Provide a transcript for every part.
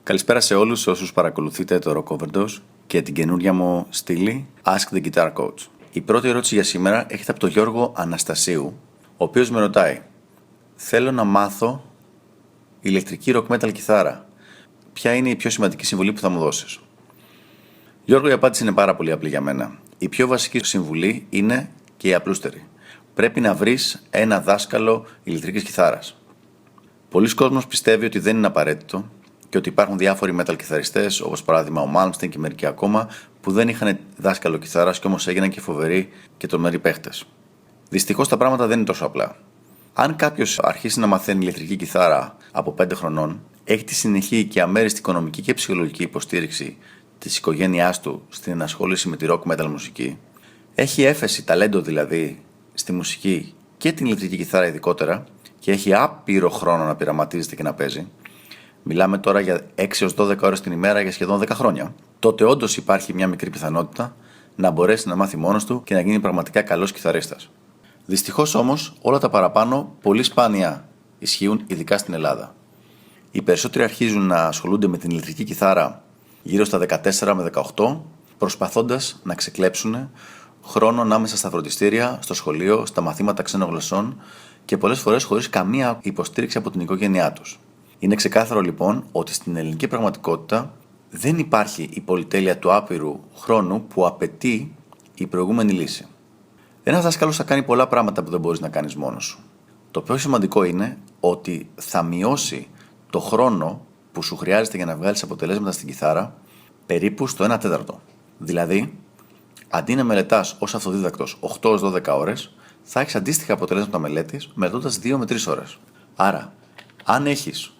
Καλησπέρα σε όλους όσους παρακολουθείτε το Rock Overdose και την καινούρια μου στήλη Ask the Guitar Coach. Η πρώτη ερώτηση για σήμερα έρχεται από τον Γιώργο Αναστασίου, ο οποίος με ρωτάει: θέλω να μάθω ηλεκτρική rock metal κιθάρα. Ποια είναι η πιο σημαντική συμβουλή που θα μου δώσεις? Γιώργο, η απάντηση είναι πάρα πολύ απλή για μένα. Η πιο βασική συμβουλή είναι και η απλούστερη. Πρέπει να βρεις ένα δάσκαλο ηλεκτρικής κιθάρας. Πολλοί κόσμος πιστεύει ότι δεν είναι απαραίτητο και ότι υπάρχουν διάφοροι metal κιθαριστές, όπως παράδειγμα ο Malmsteen και μερικοί ακόμα, που δεν είχαν δάσκαλο κιθάρας και όμως έγιναν και φοβεροί και τρομεροί παίχτες. Δυστυχώς τα πράγματα δεν είναι τόσο απλά. Αν κάποιος αρχίσει να μαθαίνει ηλεκτρική κιθάρα από 5 χρονών, έχει τη συνεχή και αμέριστη οικονομική και ψυχολογική υποστήριξη της οικογένειάς του στην ενασχόληση με τη rock metal μουσική, έχει έφεση, ταλέντο δηλαδή, στη μουσική και την ηλεκτρική κιθάρα ειδικότερα, και έχει άπειρο χρόνο να πειραματίζεται και να παίζει. Μιλάμε τώρα για 6 έως 12 ώρες την ημέρα για σχεδόν 10 χρόνια. Τότε όντως υπάρχει μια μικρή πιθανότητα να μπορέσει να μάθει μόνος του και να γίνει πραγματικά καλός κιθαρίστας. Δυστυχώς όμως όλα τα παραπάνω πολύ σπάνια ισχύουν, ειδικά στην Ελλάδα. Οι περισσότεροι αρχίζουν να ασχολούνται με την ηλεκτρική κιθάρα γύρω στα 14 με 18, προσπαθώντας να ξεκλέψουν χρόνο ανάμεσα στα φροντιστήρια, στο σχολείο, στα μαθήματα ξένων γλωσσών και πολλές φορές χωρίς καμία υποστήριξη από την οικογένειά τους. Είναι ξεκάθαρο λοιπόν ότι στην ελληνική πραγματικότητα δεν υπάρχει η πολυτέλεια του άπειρου χρόνου που απαιτεί η προηγούμενη λύση. Ένας δάσκαλος θα κάνει πολλά πράγματα που δεν μπορείς να κάνεις μόνος σου. Το πιο σημαντικό είναι ότι θα μειώσει το χρόνο που σου χρειάζεται για να βγάλεις αποτελέσματα στην κιθάρα περίπου στο 1 τέταρτο. Δηλαδή, αντί να μελετάς ως αυτοδίδακτος 8 έως 12 ώρες, θα έχεις αντίστοιχα αποτελέσματα μελέτης μελετώντας 2 με 3 ώρες. Άρα, αν έχεις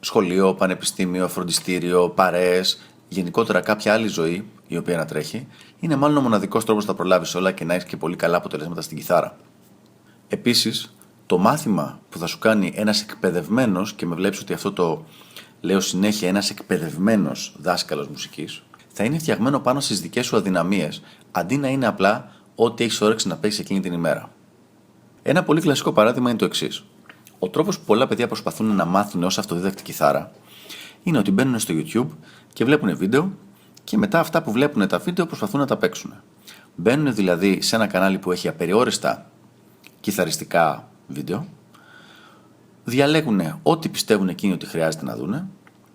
σχολείο, πανεπιστήμιο, φροντιστήριο, παρέες, γενικότερα κάποια άλλη ζωή η οποία να τρέχει, είναι μάλλον ο μοναδικός τρόπος να τα προλάβεις όλα και να έχεις και πολύ καλά αποτελέσματα στην κιθάρα. Επίσης, το μάθημα που θα σου κάνει ένας εκπαιδευμένος, και με βλέπεις ότι αυτό το λέω συνέχεια, ένας εκπαιδευμένος δάσκαλος μουσικής, θα είναι φτιαγμένο πάνω στις δικές σου αδυναμίες, αντί να είναι απλά ό,τι έχεις όρεξη να παίξεις εκείνη την ημέρα. Ένα πολύ κλασικό παράδειγμα είναι το εξής. Ο τρόπος που πολλά παιδιά προσπαθούν να μάθουν ως αυτοδίδακτη κιθάρα είναι ότι μπαίνουν στο YouTube και βλέπουν βίντεο και μετά αυτά που βλέπουν τα βίντεο προσπαθούν να τα παίξουν. Μπαίνουν δηλαδή σε ένα κανάλι που έχει απεριόριστα κιθαριστικά βίντεο, διαλέγουν ό,τι πιστεύουν εκείνοι ότι χρειάζεται να δούνε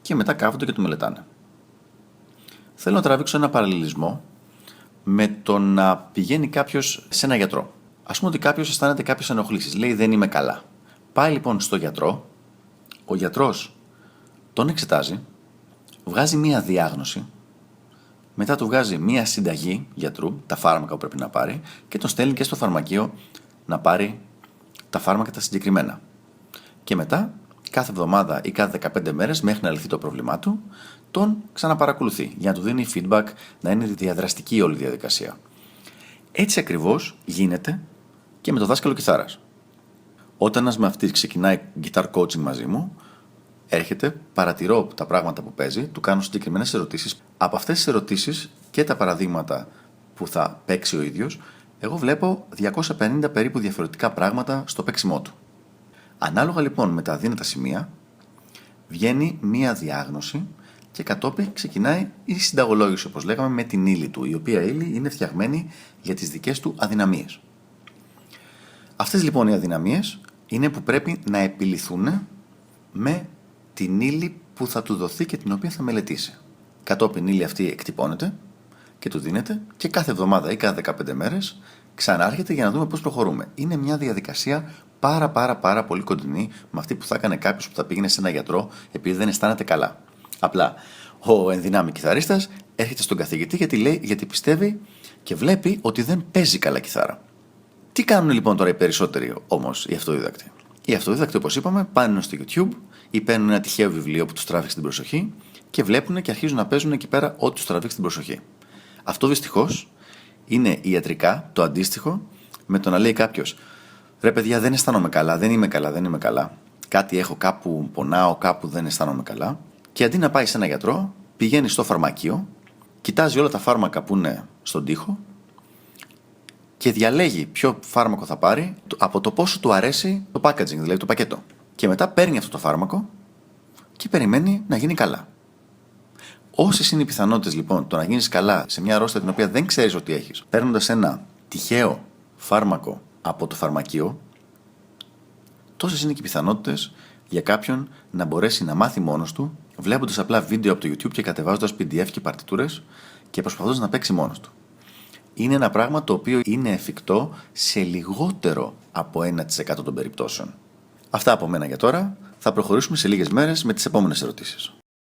και μετά κάθονται και το μελετάνε. Θέλω να τραβήξω ένα παραλληλισμό με το να πηγαίνει κάποιος σε ένα γιατρό. Ας πούμε ότι κάποιος αισθάνεται κάποιες ενοχλήσεις, λέει δεν είμαι καλά. Πάει λοιπόν στο γιατρό, ο γιατρός τον εξετάζει, βγάζει μία διάγνωση, μετά του βγάζει μία συνταγή γιατρού, τα φάρμακα που πρέπει να πάρει, και τον στέλνει και στο φαρμακείο να πάρει τα φάρμακα τα συγκεκριμένα. Και μετά, κάθε εβδομάδα ή κάθε 15 μέρες, μέχρι να λυθεί το πρόβλημά του, τον ξαναπαρακολουθεί για να του δίνει feedback, να είναι διαδραστική όλη η διαδικασία. Έτσι ακριβώς γίνεται και με το δάσκαλο κιθάρας. Όταν ένας μαθητής ξεκινάει guitar coaching μαζί μου, έρχεται, παρατηρώ τα πράγματα που παίζει, του κάνω συγκεκριμένες ερωτήσεις. Από αυτές τις ερωτήσεις και τα παραδείγματα που θα παίξει ο ίδιος, εγώ βλέπω 250 περίπου διαφορετικά πράγματα στο παίξιμό του. Ανάλογα λοιπόν με τα αδύνατα σημεία, βγαίνει μία διάγνωση και κατόπιν ξεκινάει η συνταγολόγηση, όπως λέγαμε, με την ύλη του, η οποία ύλη είναι φτιαγμένη για τις δικές του αδυναμίες. Αυτές λοιπόν οι αδυναμίες είναι που πρέπει να επιληθούν με την ύλη που θα του δοθεί και την οποία θα μελετήσει. Κατόπιν η ύλη αυτή εκτυπώνεται και του δίνεται και κάθε εβδομάδα ή κάθε 15 μέρες ξανάρχεται για να δούμε πώς προχωρούμε. Είναι μια διαδικασία πάρα πολύ κοντινή με αυτή που θα έκανε κάποιος που θα πήγαινε σε ένα γιατρό επειδή δεν αισθάνεται καλά. Απλά ο ενδυνάμει κιθαρίστας έρχεται στον καθηγητή γιατί πιστεύει και βλέπει ότι δεν παίζει καλά κιθάρα. Τι κάνουν λοιπόν τώρα οι περισσότεροι όμως οι αυτοδίδακτοι? Οι αυτοδίδακτοι, όπως είπαμε, πάνε στο YouTube ή παίρνουν ένα τυχαίο βιβλίο που τους τράβηξε την προσοχή και βλέπουν και αρχίζουν να παίζουν εκεί πέρα ό,τι τους τραβήξει την προσοχή. Αυτό δυστυχώς είναι ιατρικά το αντίστοιχο με το να λέει κάποιος: ρε παιδιά, δεν αισθάνομαι καλά, δεν είμαι καλά. Κάτι έχω, κάπου πονάω, κάπου δεν αισθάνομαι καλά. Και αντί να πάει σε ένα γιατρό, πηγαίνει στο φαρμακείο, κοιτάζει όλα τα φάρμακα που είναι στον τοίχο και διαλέγει ποιο φάρμακο θα πάρει από το πόσο του αρέσει το packaging, δηλαδή το πακέτο. Και μετά παίρνει αυτό το φάρμακο, και περιμένει να γίνει καλά. Όσες είναι οι πιθανότητες λοιπόν το να γίνεις καλά σε μια αρρώστια την οποία δεν ξέρεις ότι έχεις, παίρνοντας ένα τυχαίο φάρμακο από το φαρμακείο, τόσες είναι και οι πιθανότητες για κάποιον να μπορέσει να μάθει μόνος του, βλέποντας απλά βίντεο από το YouTube και κατεβάζοντας PDF και παρτιτούρες και προσπαθώντας να παίξει μόνος του. Είναι ένα πράγμα το οποίο είναι εφικτό σε λιγότερο από 1% των περιπτώσεων. Αυτά από μένα για τώρα. Θα προχωρήσουμε σε λίγες μέρες με τις επόμενες ερωτήσεις.